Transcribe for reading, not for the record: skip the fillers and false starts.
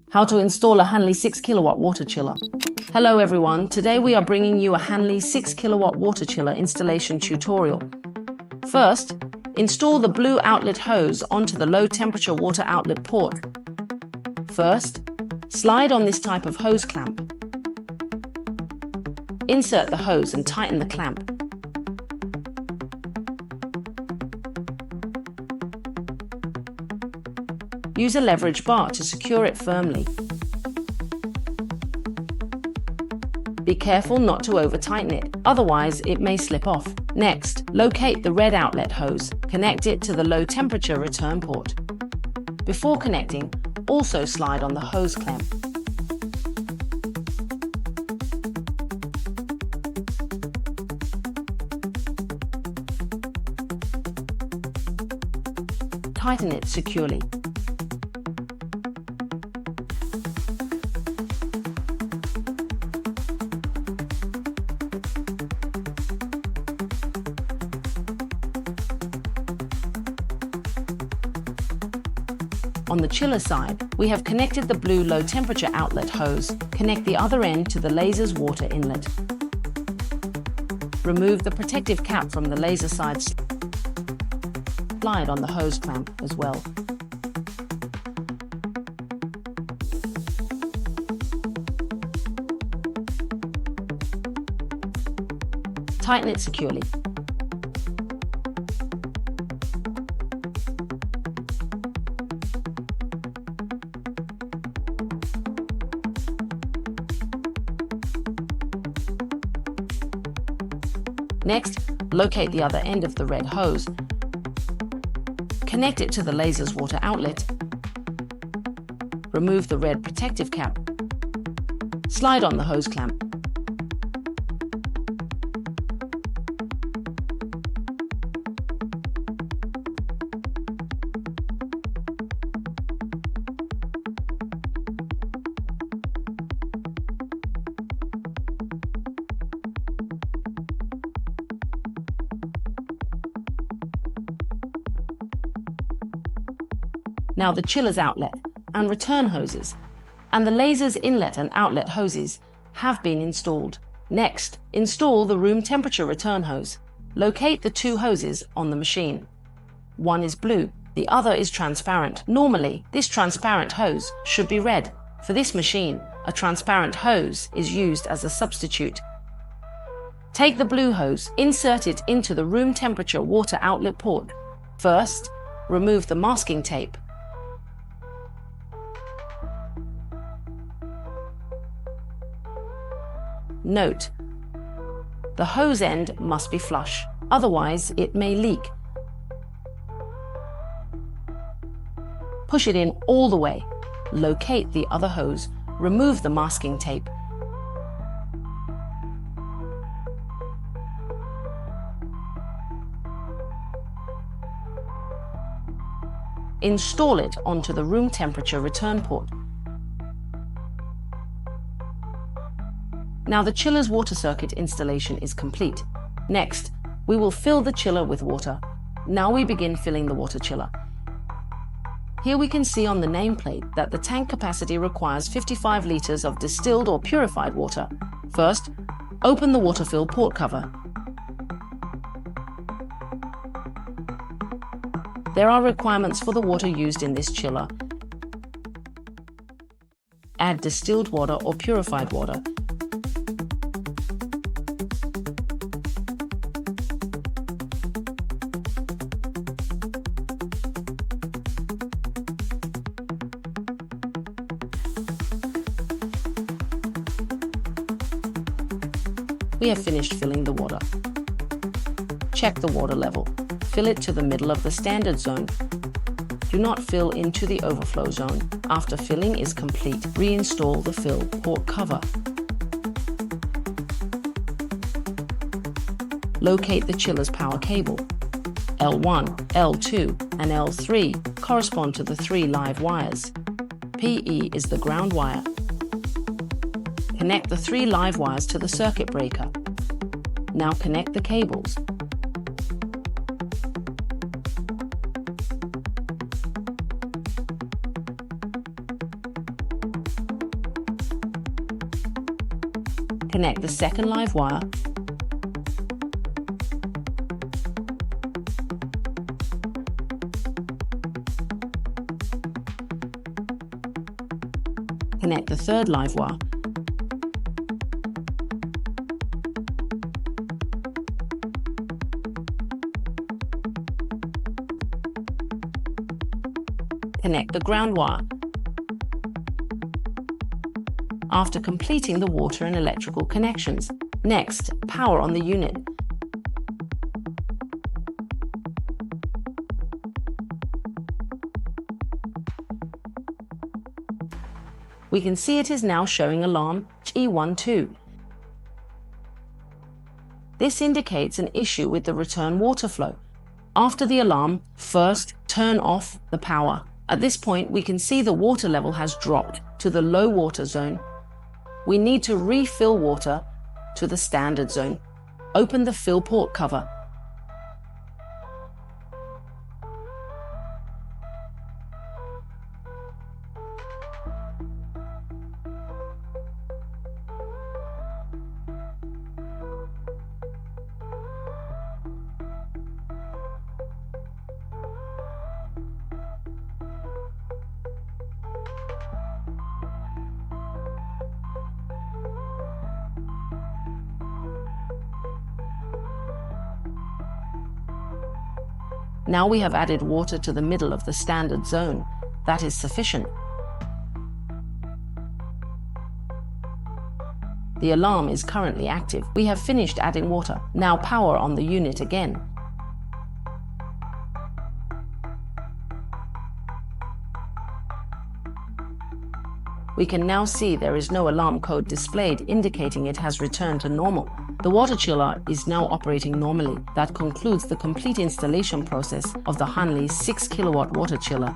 How to install a Hanli 6 kilowatt water chiller. Hello everyone, today we are bringing you a Hanli 6 kilowatt water chiller installation tutorial. First, install the blue outlet hose onto the low temperature water outlet port. First, slide on this type of hose clamp. Insert the hose and tighten the clamp. Use a leverage bar to secure it firmly. Be careful not to over-tighten it, otherwise it may slip off. Next, locate the red outlet hose. Connect it to the low temperature return port. Before connecting, also slide on the hose clamp. Tighten it securely. On the chiller side, we have connected the blue low temperature outlet hose. Connect the other end to the laser's water inlet. Remove the protective cap from the laser side. Slide on the hose clamp as well. Tighten it securely. Next, locate the other end of the red hose. Connect it to the laser's water outlet. Remove the red protective cap. Slide on the hose clamp. Now the chiller's outlet and return hoses and the laser's inlet and outlet hoses have been installed. Next, install the room temperature return hose. Locate the two hoses on the machine. One is blue, the other is transparent. Normally, this transparent hose should be red. For this machine, a transparent hose is used as a substitute. Take the blue hose, insert it into the room temperature water outlet port. First, remove the masking tape. Note: the hose end must be flush, otherwise it may leak. Push it in all the way. Locate the other hose. Remove the masking tape. Install it onto the room temperature return port. Now the chiller's water circuit installation is complete. Next, we will fill the chiller with water. Now we begin filling the water chiller. Here we can see on the nameplate that the tank capacity requires 55 liters of distilled or purified water. First, open the water fill port cover. There are requirements for the water used in this chiller. Add distilled water or purified water. We have finished filling the water. Check the water level. Fill it to the middle of the standard zone. Do not fill into the overflow zone. After filling is complete, reinstall the fill port cover. Locate the chiller's power cable. L1, L2, and L3 correspond to the 3 live wires. PE is the ground wire. Connect the 3 live wires to the circuit breaker. Now connect the cables. Connect the second live wire. Connect the third live wire. Connect the ground wire. After completing the water and electrical connections, next, power on the unit. We can see it is now showing alarm G12. This indicates an issue with the return water flow. After the alarm, first turn off the power. At this point, we can see the water level has dropped to the low water zone. We need to refill water to the standard zone. Open the fill port cover. Now we have added water to the middle of the standard zone. That is sufficient. The alarm is currently active. We have finished adding water. Now power on the unit again. We can now see there is no alarm code displayed, indicating it has returned to normal. The water chiller is now operating normally. That concludes the complete installation process of the Hanli 6 kilowatt water chiller.